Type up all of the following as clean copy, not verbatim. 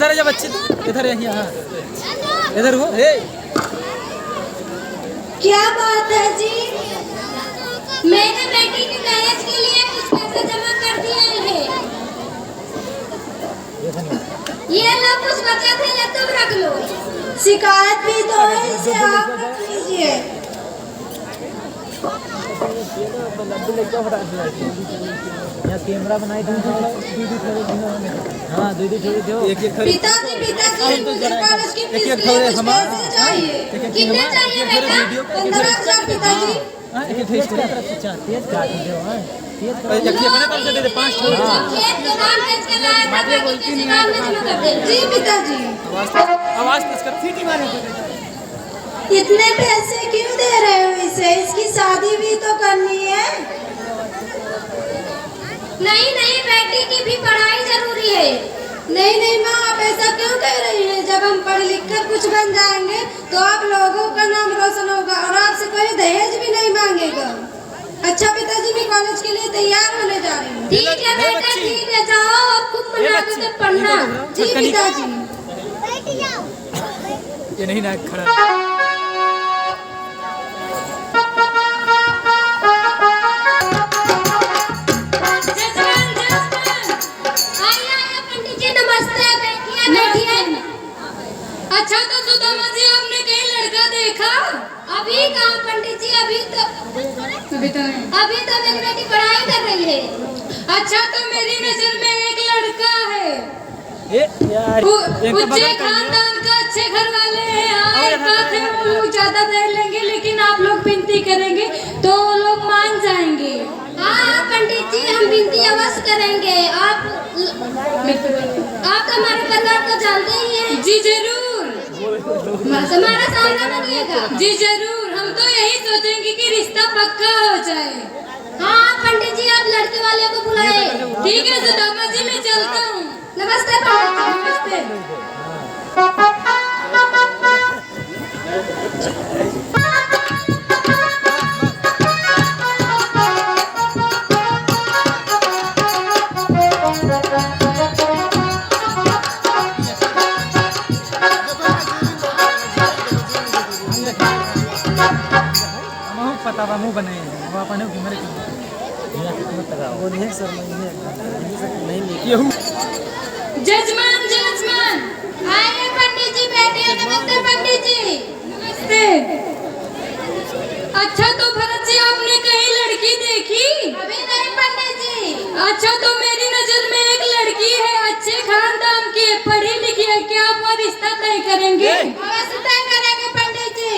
इधर है बच्चे, इधर है यहाँ, इधर हो। हे क्या बात है जी? मैंने बेटी के दहेज के लिए कुछ पैसे जमा कर दिए हैं। ये लो कुछ बचा थे, ये तुम रख लो। शिकायत भी तो है, इसे आप रख लीजिए। कैमरा बनाई था, हाँ दीदी थोड़ी दो, एक एक पिताजी मुझे कॉलेज की फीस के लिए कुछ पैसे चाहिए। कितने चाहिए बेटा? 15,000 पिताजी। एक एक तेज काट दो। हां तेज अपने कम से दे दे 5 छोड़। खेत के नाम बेच के लाए थे, किसी काम में जमा कर दे। जी पिताजी। आवाज तेज करो, सीटी मारो। इतने पैसे क्यों दे रहे हो इसे? इसकी शादी भी तो करनी है। नहीं बेटी की भी पढ़ाई जरूरी है। नहीं माँ, आप ऐसा क्यों कह रही हैं? जब हम पढ़ लिख कर कुछ बन जाएंगे तो आप लोगों का नाम रोशन होगा और आपसे कोई दहेज भी नहीं मांगेगा। अच्छा पिताजी, मैं कॉलेज के लिए तैयार होने जा रही हूँ। ठीक है बेटा, ठीक है, जाओ और खूब मना के पढ़ना। जी पिताजी। ये नहीं ना खड़ा। अच्छा तो सुदामा जी, आपने कहीं लड़का देखा? अभी कहाँ पंडित जी, अभी तो मेरी बेटी पढ़ाई कर रही है। अच्छा तो मेरी नजर में एक लड़का है, उच्च खानदान का, अच्छे घर वाले हैं। हाँ एक बात है, वो लोग ज्यादा दे लेंगे, लेकिन आप लोग विनती करेंगे तो वो लोग मान जाएंगे। हाँ पंडित जी, हम विनती अवश्य करेंगे। आप हमारे परिवार को जानते ही हैं। जी जरूर, हमारा सामना बनिएगा। जी जरूर, हम तो यही सोचेंगे कि रिश्ता पक्का हो जाए। हाँ पंडित जी, आप लड़के वाले को बुलाए। ठीक है सुदामा जी, मैं चलता हूँ। नमस्ते पंडित जी। नमस्ते। पता बा मुंह बनाए वो अपने घूमरे के वो नहीं सर, नहीं जजमान आइए पंडित जी, बैठिए। नमस्ते पंडित जी। नमस्ते। अच्छा तो भरत जी, आपने कहीं लड़की देखी? अभी नहीं पंडित जी। अच्छा तो मेरी नजर में एक लड़की है, अच्छे खानदान की है, पढ़ी लिखी है। क्या आप वो रिश्ता तय करेंगे? अवश्य तय करेंगे पंडित जी।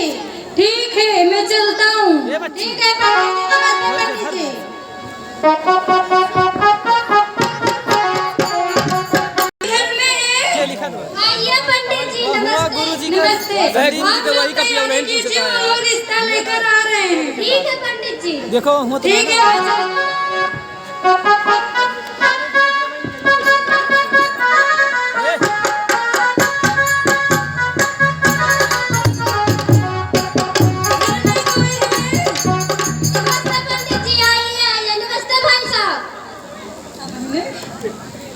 ठीक है, मैं चलता हूँ। ठीक है पंडित जी। नमस्ते पंडित जी। आइए पंडित जी। नमस्ते। नमस्ते। वो रिश्ता लेकर आ रहे हैं। ठीक है पंडित जी। देखो ठीक है।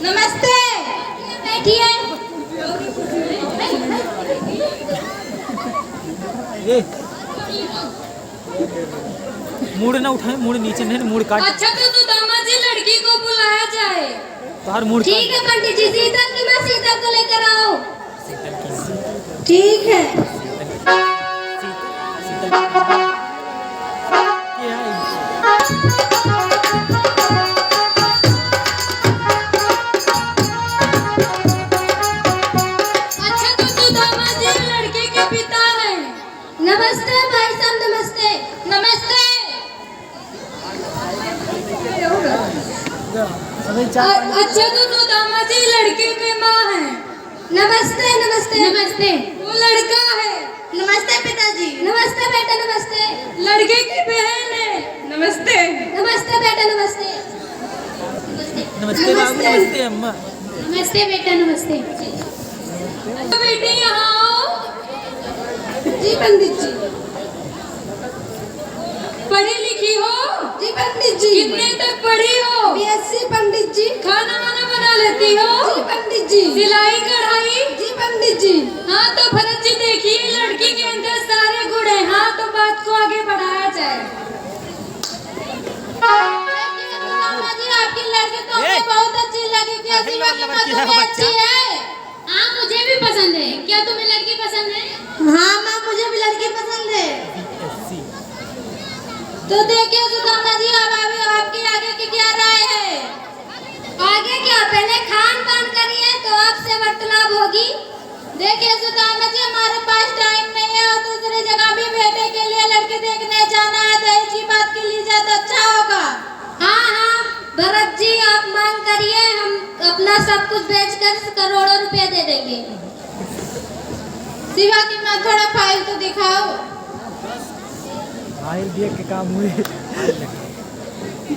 नमस्ते, बैठिए। मूड ना उठाए, मूड नीचे नहीं, मूड काट। अच्छा तो सुदामा जी, लड़की को बुलाया जाए। तो हर मूड ठीक है पंडित जी। शीतल की माँ, शीतल को लेकर आओ। ठीक है। नमस्ते भाई साहब। नमस्ते। नमस्ते। अच्छा तो सुदामा जी लड़के के माँ हैं। नमस्ते। नमस्ते। नमस्ते। वो लड़का है। नमस्ते पिताजी। नमस्ते बेटा। नमस्ते। लड़के की बहन है। नमस्ते। नमस्ते बेटा। नमस्ते। नमस्ते बाबू। नमस्ते अम्मा। नमस्ते बेटा। नमस्ते। तो बेटी यहाँ आओ। जी पंडित जी। पढ़ी लिखी हो? जी पंडित जी। कितने तक पढ़ी हो? BSc पंडित जी। खाना वाना बना लेती हो? जी पंडित जी। सिलाई कढ़ाई? जी पंडित जी। हाँ तो भरत जी देखिए, लड़की के अंदर सारे गुण है। हाँ तो बात को आगे बढ़ाया जाए। जी आपकी लड़की तो हमें बहुत अच्छी लगी। क्या शिवा की माँ तुम्हें अच्छी है? हाँ मुझे भी पसंद है। क्या तुम्हें लड़की पसंद है? हाँ माँ मुझे भी लड़की पसंद है। तो देखिए सुदामा जी, अब आपकी आगे की क्या राय है? आगे क्या, पहले खान पान करिए तो आपसे वार्तालाप होगी। देखिए सुदामा जी, हमारे पास टाइम नहीं है और दूसरी जगह भी बेटे के लिए लड़की देखने जाना है। दहेज की बात के लिए ज्यादा अच्छा होगा। हाँ हाँ भरत जी, आप मांग करिए, हम अपना सब कुछ बेचकर करोड़ों रुपए दे देंगे। शिवा की माँ थोड़ा फाइल तो दिखाओ। फाइल देख के काम हुए।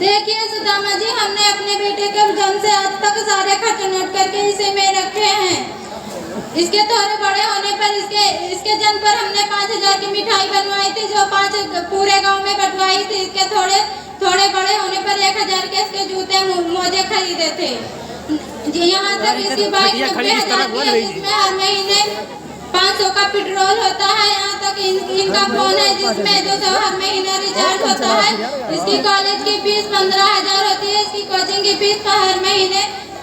देखिए सुदामा जी, हमने अपने बेटे के जन्म से आज तक सारे खर्च नोट करके इसे में रखे हैं। इसके थोड़े बड़े होने पर इसके जन्म पर हमने 5,000 की मिठाई बनवाई थी, जो 5 पूरे गांव में बंटवाई थी। इसके थोड़े बड़े होने पर 1,000 के इसके जूते मोजे खरीदे थे। यहाँ तक इसकी बाइक 90,000 की है, जिसमें हर महीने 500 का पेट्रोल होता है। यहाँ तक इनका फोन है जिसमें 200 हर महीने रिचार्ज होता है। इसकी कॉलेज की फीस 15,000 होती है। इसकी कोचिंग की फीस हर महीने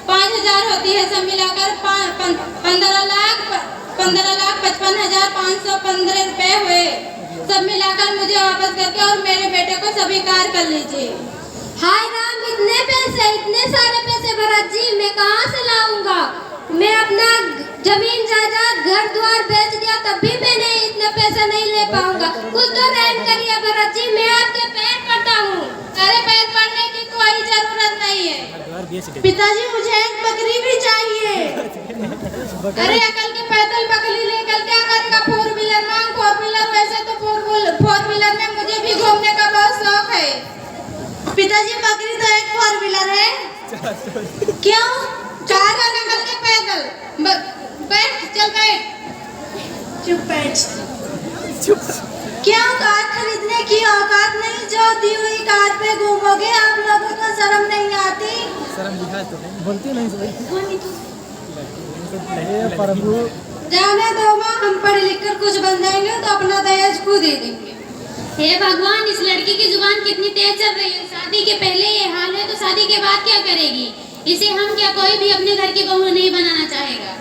5,000 होती है। सब मिलाकर 15,55,515 रुपए हुए। सब मिलाकर मुझे वापस करके और मेरे बेटे को स्वीकार कर लीजिए। हाय राम, इतने पैसे, इतने सारे पैसे भरत जी मैं कहाँ से लाऊंगा? मैं अपना जमीन जायदाद घर द्वार बेच दिया तब भी मैंने इतना पैसा नहीं ले पाऊंगा। कुछ तो रहम करिए भरत जी, मैं आपके पैर पड़ता हूँ। अरे पैर पड़ने की कोई जरूरत नहीं है पिताजी, मुझे एक बकरी भी चाहिए। अरे अकल की पैदल बकरी लेकर क्या करेगा? 4 व्हीलर मांग 4 व्हीलर। वैसे तो 4 व्हीलर में मुझे भी घूमने का बहुत शौक है। पिताजी बकरी तो एक 4 व्हीलर है। क्यों? कार अकल के पैदल बैठ, चल बैठ। चुप। क्यों कार खरीदने की औकात नहीं? जो दी हुई कार पे घूमोगे, आप लोगों को शर्म नहीं आती? शर्म दिखा तो बोलती नहीं सही। प्रभु जाने दो माँ, हम पढ़ लिख कर कुछ बन जाएंगे तो अपना दहेज खुद ही देंगे। हे भगवान, इस लड़की की जुबान कितनी तेज चल रही है। शादी के पहले ये हाल है तो शादी के बाद क्या करेगी? इसे हम क्या कोई भी अपने घर की बहू नहीं बनाना चाहेगा।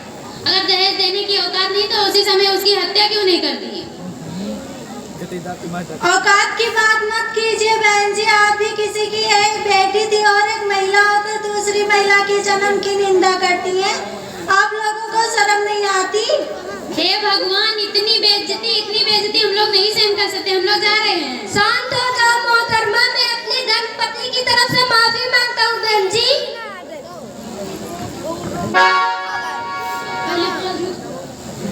अगर दहेज देने की औकात नहीं तो उसी समय उसकी हत्या क्यों नहीं कर दी? औकात की बात मत कीजिए बहन जी। आप भी किसी की एक बेटी थी और एक महिला होकर दूसरी महिला की जन्म की निंदा करती हैं। आप लोगों को शर्म नहीं आती? हे भगवान, इतनी बेइज्जती हम लोग नहीं सहन कर सकते। हम लोग जा रहे हैं। शांत हो जाओ मोहतरमा, मैं अपने धर्मपति की तरफ से माफी मांगता हूँ बहन जी।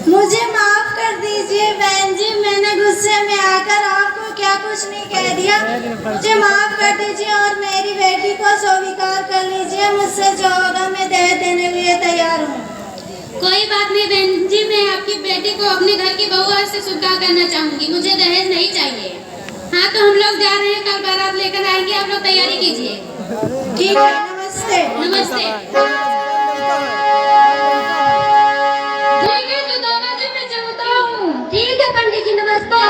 मुझे माफ कर दीजिए बहन जी, मैंने गुस्से में आकर आपको क्या कुछ नहीं कह दिया। मुझे माफ कर दीजिए और मेरी बेटी को स्वीकार कर लीजिए। मुझसे जो होगा मैं दहेज देने के लिए तैयार हूँ। कोई बात नहीं बहन जी, मैं आपकी बेटी को अपने घर की बहू से स्वीकार करना चाहूंगी। मुझे दहेज नहीं चाहिए। हाँ तो हम लोग जा रहे हैं, कल बारात लेकर आएंगे। आप लोग तैयारी कीजिए। ठीक है, नमस्ते। नमस्ते। ठीक है तो दादाजी मैं चलता हूँ। ठीक है पंडित जी, नमस्ते।